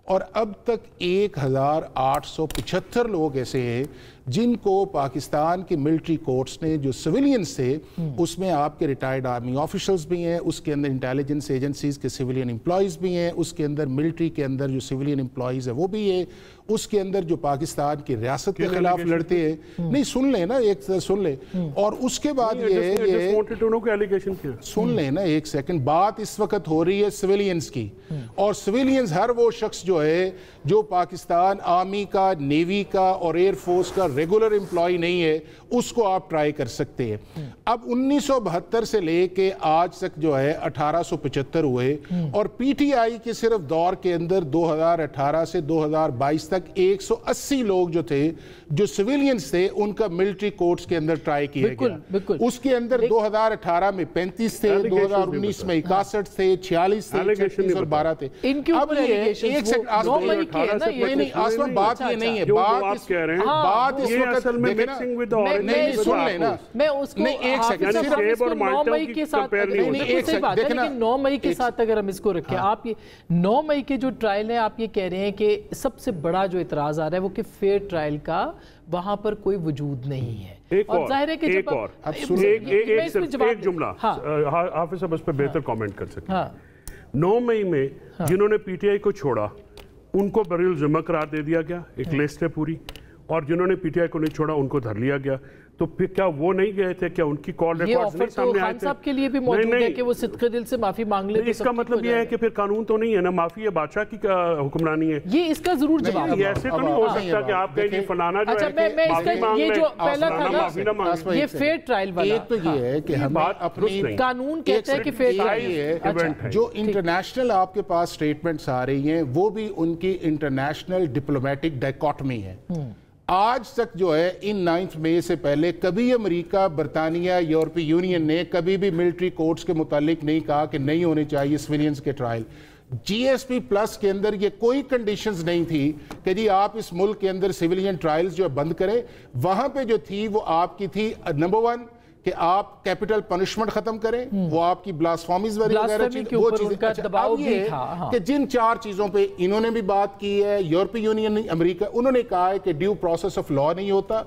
اور اب تک 1875 لوگ ایسے ہیں جن کو پاکستان کے ملٹری کورٹس نے جو سویلینز تھے اس میں آپ کے ریٹائرڈ آرمی آفیشلز بھی ہیں، اس کے اندر انٹیلیجنس ایجنسیز کے سویلین امپلائیز بھی ہیں، اس کے اندر ملٹری کے اندر جو سویلین امپلائیز ہیں وہ بھی ہیں، اس کے اندر جو پاکستان کی ریاست کے خلاف لڑتے ہیں، نہیں سن لیں نا ایک سن لیں، اور اس کے بعد یہ سن لیں نا ایک سیکنڈ، بات اس وقت ہو رہی ہے سویلینز کی، اور سویلینز ہر وہ شخص جو ہے جو پاکستان آرمی کا، نیوی کا اور ایئر فورس کا ریگولر امپلائی نہیں ہے اس کو آپ ٹرائی کر سکتے ہیں۔ اب 1972 سے لے کے آج تک جو ہے 1875 ہوئے، اور پی ٹی آئی کے صرف دور کے اندر 2018 سے 2022 تک 180 لوگ جو تھے جو سویلینز تھے ان کا ملٹری کورٹس کے اندر ٹرائی کیا گیا۔ اس کے اندر 2018 میں 35 تھے، 2019 میں 61 تھے، 46 تھے، 36 اور 12 تھے۔ اب یہ ایک سیکنڈ آسمان بات یہ نہیں ہے، بات اس وقت نہیں سن لینا، نہیں ایک سیکنڈ 9 مئی کے ساتھ لیکن 9 مئی کے ساتھ اگر ہم اس کو رکھیں، آپ یہ 9 مئی کے جو ٹرائل ہیں آپ یہ کہہ رہے ہیں کہ سب سے بڑا جو اعتراض آ رہا ہے وہ کہ فیئر ٹرائل کا وہاں پر کوئی وجود نہیں ہے، اور ظاہر ہے کہ ایک جملہ حافظ صاحب اس پہ بہتر کامنٹ کر سکتے ہیں۔ 9 مئی میں جنہوں نے پی ٹی آئی کو چھوڑا ان کو بری الذمہ قرار دے دیا گیا، ایک لسٹ ہے پوری، اور جنہوں نے پی ٹی آئی کو نہیں چھوڑا ان کو دھر لیا گیا۔ تو پھر کیا وہ نہیں گئے تھے؟ کیا ان کی کال ریکارڈز نہیں سامنے آئے تھے؟ خان صاحب کے لیے بھی موجود ہے کہ وہ صدقے دل سے معافی مانگ لے۔ اس کا مطلب یہ ہے کہ پھر قانون تو نہیں ہے نا، معافی ہے بادشاہ کی حکمرانی ہے۔ یہ اس کا ضرور جواب ہے، ایسے تو نہیں ہو سکتا کہ آپ کہیں فلانا جو ہے معافی مانگ لے، یہ جو پہلا تھا نا یہ فیئر ٹرائل والا، ایک تو یہ ہے کہ ہمیں اپنی قانون کہتا ہے کہ فیئر ٹرائل ہے، جو انٹرنیشنل آپ کے پاس سٹیٹمنٹس آ رہی ہیں وہ بھی ان کی انٹرنیشنل ڈپلومیٹک ڈائکاٹمی ہے۔ آج تک جو ہے ان 9 مئی سے پہلے کبھی امریکہ، برطانیہ، یورپی یونین نے کبھی بھی ملٹری کورٹس کے متعلق نہیں کہا کہ نہیں ہونے چاہیے سویلینز کے ٹرائل۔ جی ایس پی پلس کے اندر یہ کوئی کنڈیشنز نہیں تھی کہ جی آپ اس ملک کے اندر سویلین ٹرائلز جو بند کریں۔ وہاں پہ جو تھی وہ آپ کی تھی نمبر 1 کہ آپ کیپٹل پنشمنٹ ختم کریں، وہ آپ کی بلاسفامیز وغیرہ وہ چیزیں۔ اب یہ کہ جن 4 چیزوں پہ انہوں نے بھی بات کی ہے، یورپی یونین، امریکہ، انہوں نے کہا ہے کہ ڈیو پروسیس آف لا نہیں ہوتا،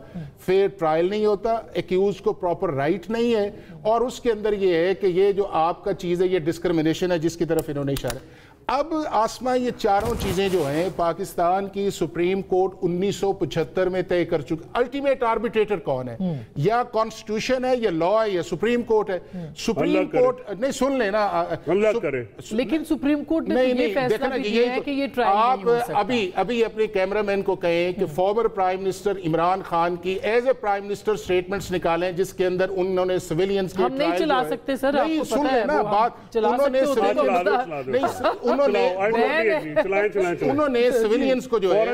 فیئر ٹرائل نہیں ہوتا، ایکیوز کو پراپر رائٹ نہیں ہے، اور اس کے اندر یہ ہے کہ یہ جو آپ کا چیز ہے یہ ڈسکرمنیشن ہے جس کی طرف انہوں نے اشارہ۔ اب آسما یہ چاروں چیزیں جو ہیں پاکستان کی سپریم کورٹ 1975 میں طے کر چکی۔ الٹیمیٹ آربیٹریٹر کون ہے؟ یا کانسٹیٹیوشن ہے، یا لا ہے، یا سپریم کورٹ ہے؟ سپریم کورٹ نہیں سن لینا، اللہ کرے، لیکن سپریم کورٹ نے یہ فیصلہ بھی کیا ہے کہ یہ ٹرائل نہیں ہو سکتا۔ آپ ابھی اپنے کیمرہ مین کو کہیں کہ former prime minister Imran Khan کی as a prime minister statements نکالیں جس کے اندر انہوں نے سویلینز کے ہم نہیں چلا سکتے سر، آپ کو پتہ ہے بات انہوں نے سویلینز کو جو ہے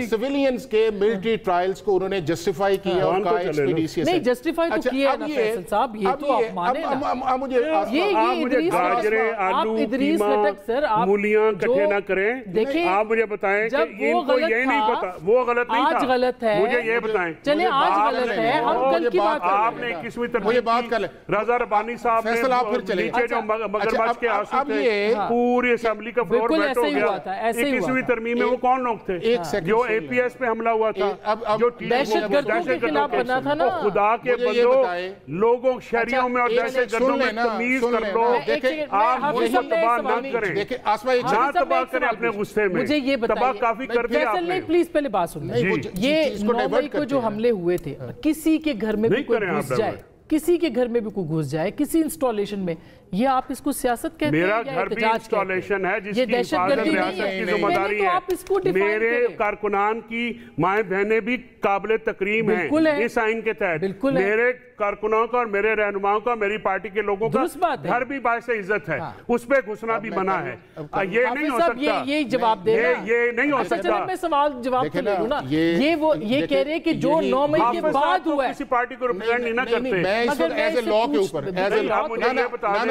سویلینز کے ملٹری ٹرائلز کو انہوں نے جسٹیفائی کیا اور کہا ایکسپیڈیسی نہیں جسٹیفائی تو کیا ہے نا فیصل صاحب، یہ تو آپ مانے نا، یہ گاجریں، آلو، قیمہ، مولیاں کٹھے نہ کریں۔ آپ مجھے بتائیں کہ ان کو یہ نہیں پتا، وہ غلط نہیں تھا، آج غلط ہے، مجھے یہ بتائیں، چلیں آج غلط ہے، ہم کل کی بات آپ نے 21ویں ترتیب رضا ربانی صاحب نے نیچے جو مگرمچھ کے آنسو تھے پوری اسمبلی کا فلور بیٹھ ہو گیا۔ 21ویں ترمیم میں وہ کون لوگ تھے جو اے پی ایس پہ حملہ ہوا تھا، جو دہشت گردوں کے خلاف بنا تھا نا؟ خدا کے بندو، لوگوں شہریوں میں اور دہشت گردوں میں تمیز کر لو، آپ مجھے تباہ نہ کریں، نہ تباہ کریں اپنے غصے میں، مجھے یہ تباہ کافی کر دیا آپ نے۔ پلیز پہلے بات سن لیں، یہ 9 مئی کو جو حملے ہوئے تھے، کسی کے گھر میں بھی کوئی گھس جائے، کسی کے گھر میں بھی کوئی گھس جائے، کسی انسٹالیشن میں، یہ آپ اس کو سیاست کہتے ہیں میرا گھر بھی انسٹالیشن ہے جس کی حفاظت ریاست کی ذمہ داری ہے، میرے کارکنان کی مائیں بہنیں بھی قابل تکریم ہیں اس آئین کے تحت، میرے کارکنوں کا اور میرے رہنماؤں کا، میری پارٹی کے لوگوں کا گھر بھی باعث عزت ہے، اس پہ گھسنا بھی منع ہے۔ یہ نہیں ہو سکتا، یہ جواب دے رہا، یہ نہیں ہو سکتا۔ میں سوال جواب تو لے لوں نا، یہ کہہ رہے کہ جو 9 مئی کے بعد ہوا ہے، کسی پارٹی کو ریپرزینٹ نہیں نہ کرتے، میں اس وقت ایز اے لا کے اوپر